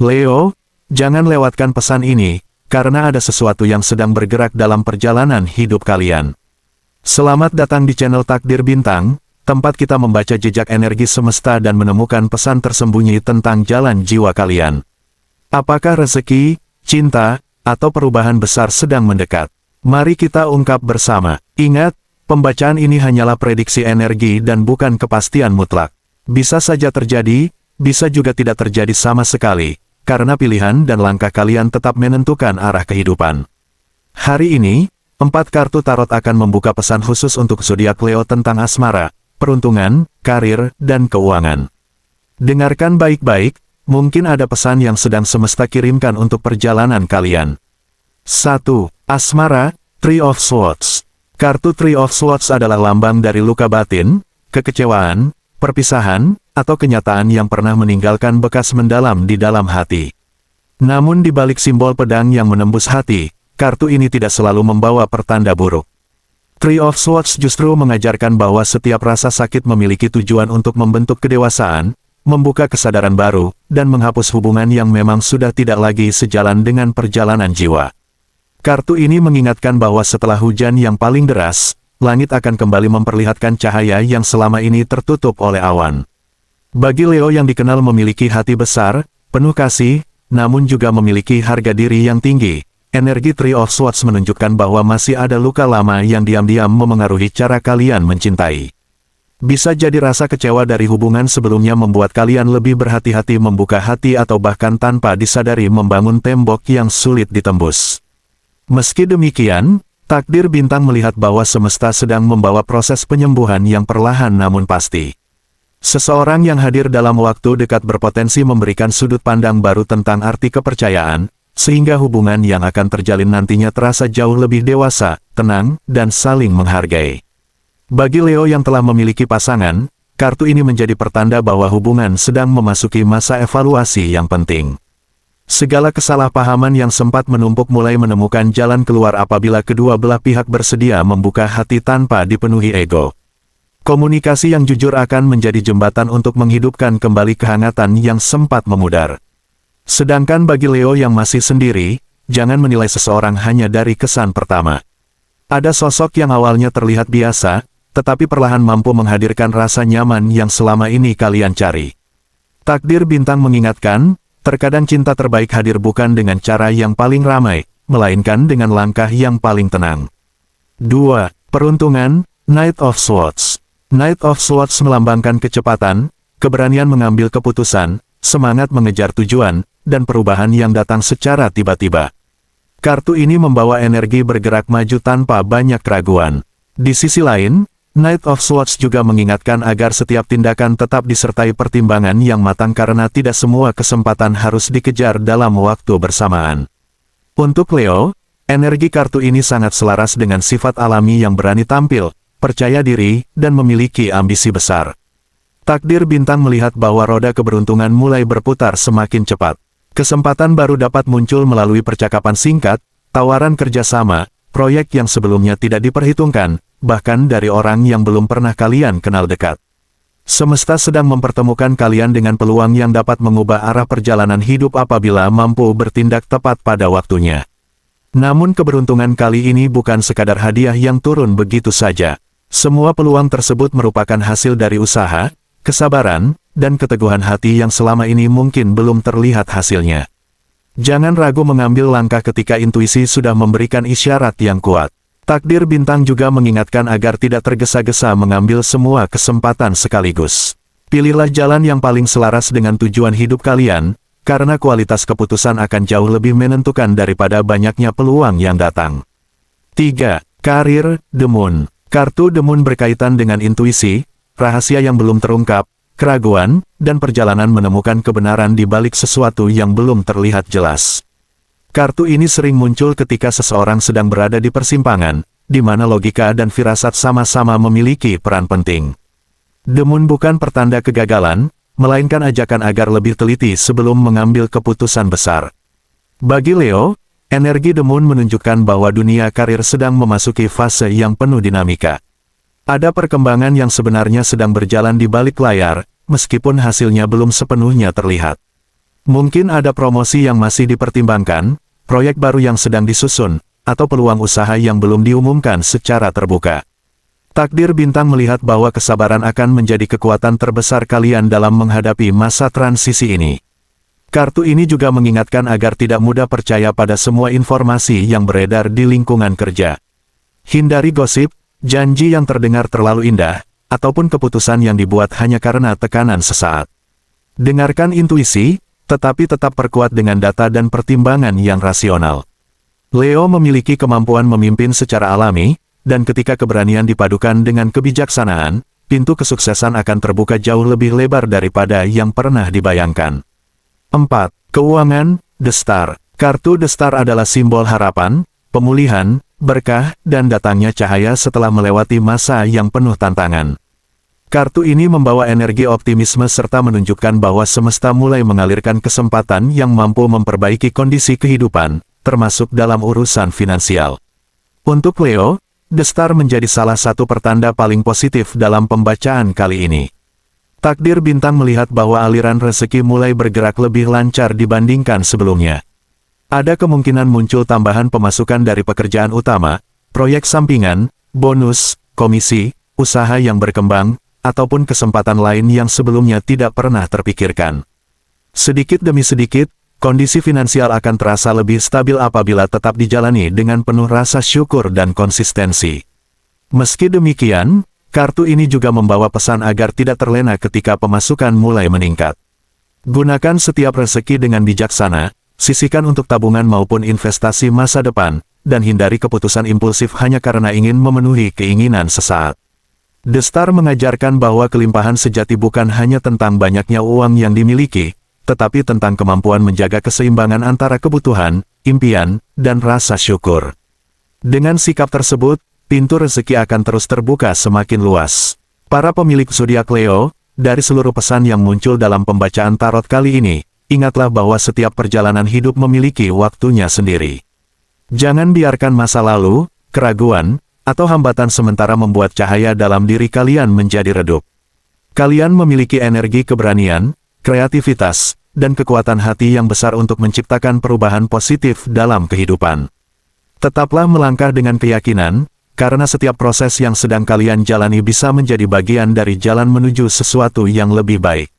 Leo, jangan lewatkan pesan ini, karena ada sesuatu yang sedang bergerak dalam perjalanan hidup kalian. Selamat datang di channel Takdir Bintang, tempat kita membaca jejak energi semesta dan menemukan pesan tersembunyi tentang jalan jiwa kalian. Apakah rezeki, cinta, atau perubahan besar sedang mendekat? Mari kita ungkap bersama. Ingat, pembacaan ini hanyalah prediksi energi dan bukan kepastian mutlak. Bisa saja terjadi, bisa juga tidak terjadi sama sekali, karena pilihan dan langkah kalian tetap menentukan arah kehidupan. Hari ini, 4 kartu tarot akan membuka pesan khusus untuk zodiak Leo tentang asmara, peruntungan, karir, dan keuangan. Dengarkan baik-baik, mungkin ada pesan yang sedang semesta kirimkan untuk perjalanan kalian. 1. Asmara, Three of Swords. Kartu Three of Swords adalah lambang dari luka batin, kekecewaan, perpisahan, atau kenyataan yang pernah meninggalkan bekas mendalam di dalam hati. Namun di balik simbol pedang yang menembus hati, kartu ini tidak selalu membawa pertanda buruk. Three of Swords justru mengajarkan bahwa setiap rasa sakit memiliki tujuan untuk membentuk kedewasaan, membuka kesadaran baru, dan menghapus hubungan yang memang sudah tidak lagi sejalan dengan perjalanan jiwa. Kartu ini mengingatkan bahwa setelah hujan yang paling deras, langit akan kembali memperlihatkan cahaya yang selama ini tertutup oleh awan. Bagi Leo yang dikenal memiliki hati besar, penuh kasih, namun juga memiliki harga diri yang tinggi, energi Three of Swords menunjukkan bahwa masih ada luka lama yang diam-diam memengaruhi cara kalian mencintai. Bisa jadi rasa kecewa dari hubungan sebelumnya membuat kalian lebih berhati-hati membuka hati atau bahkan tanpa disadari membangun tembok yang sulit ditembus. Meski demikian, Takdir Bintang melihat bahwa semesta sedang membawa proses penyembuhan yang perlahan namun pasti. Seseorang yang hadir dalam waktu dekat berpotensi memberikan sudut pandang baru tentang arti kepercayaan, sehingga hubungan yang akan terjalin nantinya terasa jauh lebih dewasa, tenang, dan saling menghargai. Bagi Leo yang telah memiliki pasangan, kartu ini menjadi pertanda bahwa hubungan sedang memasuki masa evaluasi yang penting. Segala kesalahpahaman yang sempat menumpuk mulai menemukan jalan keluar apabila kedua belah pihak bersedia membuka hati tanpa dipenuhi ego. Komunikasi yang jujur akan menjadi jembatan untuk menghidupkan kembali kehangatan yang sempat memudar. Sedangkan bagi Leo yang masih sendiri, jangan menilai seseorang hanya dari kesan pertama. Ada sosok yang awalnya terlihat biasa, tetapi perlahan mampu menghadirkan rasa nyaman yang selama ini kalian cari. Takdir Bintang mengingatkan, terkadang cinta terbaik hadir bukan dengan cara yang paling ramai, melainkan dengan langkah yang paling tenang. 2. Peruntungan, Knight of Swords. Knight of Swords melambangkan kecepatan, keberanian mengambil keputusan, semangat mengejar tujuan, dan perubahan yang datang secara tiba-tiba. Kartu ini membawa energi bergerak maju tanpa banyak keraguan. Di sisi lain, Knight of Swords juga mengingatkan agar setiap tindakan tetap disertai pertimbangan yang matang karena tidak semua kesempatan harus dikejar dalam waktu bersamaan. Untuk Leo, energi kartu ini sangat selaras dengan sifat alami yang berani tampil, percaya diri, dan memiliki ambisi besar. Takdir Bintang melihat bahwa roda keberuntungan mulai berputar semakin cepat. Kesempatan baru dapat muncul melalui percakapan singkat, tawaran kerjasama, proyek yang sebelumnya tidak diperhitungkan, bahkan dari orang yang belum pernah kalian kenal dekat. Semesta sedang mempertemukan kalian dengan peluang yang dapat mengubah arah perjalanan hidup apabila mampu bertindak tepat pada waktunya. Namun keberuntungan kali ini bukan sekadar hadiah yang turun begitu saja. Semua peluang tersebut merupakan hasil dari usaha, kesabaran, dan keteguhan hati yang selama ini mungkin belum terlihat hasilnya. Jangan ragu mengambil langkah ketika intuisi sudah memberikan isyarat yang kuat. Takdir Bintang juga mengingatkan agar tidak tergesa-gesa mengambil semua kesempatan sekaligus. Pilihlah jalan yang paling selaras dengan tujuan hidup kalian, karena kualitas keputusan akan jauh lebih menentukan daripada banyaknya peluang yang datang. 3. Karir, The Moon. Kartu The Moon berkaitan dengan intuisi, rahasia yang belum terungkap, keraguan, dan perjalanan menemukan kebenaran di balik sesuatu yang belum terlihat jelas. Kartu ini sering muncul ketika seseorang sedang berada di persimpangan, di mana logika dan firasat sama-sama memiliki peran penting. The Moon bukan pertanda kegagalan, melainkan ajakan agar lebih teliti sebelum mengambil keputusan besar. Bagi Leo, energi The Moon menunjukkan bahwa dunia karir sedang memasuki fase yang penuh dinamika. Ada perkembangan yang sebenarnya sedang berjalan di balik layar, meskipun hasilnya belum sepenuhnya terlihat. Mungkin ada promosi yang masih dipertimbangkan, proyek baru yang sedang disusun, atau peluang usaha yang belum diumumkan secara terbuka. Takdir Bintang melihat bahwa kesabaran akan menjadi kekuatan terbesar kalian dalam menghadapi masa transisi ini. Kartu ini juga mengingatkan agar tidak mudah percaya pada semua informasi yang beredar di lingkungan kerja. Hindari gosip, janji yang terdengar terlalu indah, ataupun keputusan yang dibuat hanya karena tekanan sesaat. Dengarkan intuisi, tetapi tetap perkuat dengan data dan pertimbangan yang rasional. Leo memiliki kemampuan memimpin secara alami, dan ketika keberanian dipadukan dengan kebijaksanaan, pintu kesuksesan akan terbuka jauh lebih lebar daripada yang pernah dibayangkan. 4. Keuangan, The Star. Kartu The Star adalah simbol harapan, pemulihan, berkah, dan datangnya cahaya setelah melewati masa yang penuh tantangan. Kartu ini membawa energi optimisme serta menunjukkan bahwa semesta mulai mengalirkan kesempatan yang mampu memperbaiki kondisi kehidupan, termasuk dalam urusan finansial. Untuk Leo, The Star menjadi salah satu pertanda paling positif dalam pembacaan kali ini. Takdir Bintang melihat bahwa aliran rezeki mulai bergerak lebih lancar dibandingkan sebelumnya. Ada kemungkinan muncul tambahan pemasukan dari pekerjaan utama, proyek sampingan, bonus, komisi, usaha yang berkembang, ataupun kesempatan lain yang sebelumnya tidak pernah terpikirkan. Sedikit demi sedikit, kondisi finansial akan terasa lebih stabil apabila tetap dijalani dengan penuh rasa syukur dan konsistensi. Meski demikian, kartu ini juga membawa pesan agar tidak terlena ketika pemasukan mulai meningkat. Gunakan setiap rezeki dengan bijaksana, sisihkan untuk tabungan maupun investasi masa depan, dan hindari keputusan impulsif hanya karena ingin memenuhi keinginan sesaat. The Star mengajarkan bahwa kelimpahan sejati bukan hanya tentang banyaknya uang yang dimiliki, tetapi tentang kemampuan menjaga keseimbangan antara kebutuhan, impian, dan rasa syukur. Dengan sikap tersebut, pintu rezeki akan terus terbuka semakin luas. Para pemilik zodiak Leo, dari seluruh pesan yang muncul dalam pembacaan tarot kali ini, ingatlah bahwa setiap perjalanan hidup memiliki waktunya sendiri. Jangan biarkan masa lalu, keraguan, atau hambatan sementara membuat cahaya dalam diri kalian menjadi redup. Kalian memiliki energi keberanian, kreativitas, dan kekuatan hati yang besar untuk menciptakan perubahan positif dalam kehidupan. Tetaplah melangkah dengan keyakinan, karena setiap proses yang sedang kalian jalani bisa menjadi bagian dari jalan menuju sesuatu yang lebih baik.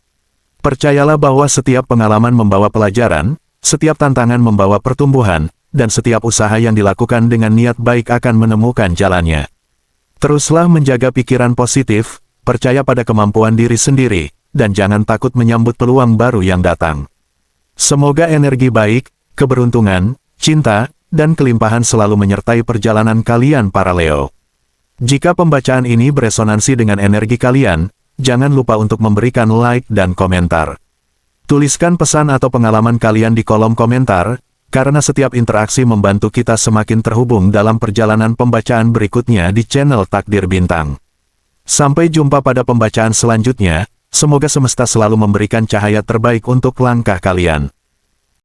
Percayalah bahwa setiap pengalaman membawa pelajaran, setiap tantangan membawa pertumbuhan, dan setiap usaha yang dilakukan dengan niat baik akan menemukan jalannya. Teruslah menjaga pikiran positif, percaya pada kemampuan diri sendiri, dan jangan takut menyambut peluang baru yang datang. Semoga energi baik, keberuntungan, cinta, dan kelimpahan selalu menyertai perjalanan kalian para Leo. Jika pembacaan ini beresonansi dengan energi kalian, jangan lupa untuk memberikan like dan komentar. Tuliskan pesan atau pengalaman kalian di kolom komentar, karena setiap interaksi membantu kita semakin terhubung dalam perjalanan pembacaan berikutnya di channel Takdir Bintang. Sampai jumpa pada pembacaan selanjutnya. Semoga semesta selalu memberikan cahaya terbaik untuk langkah kalian.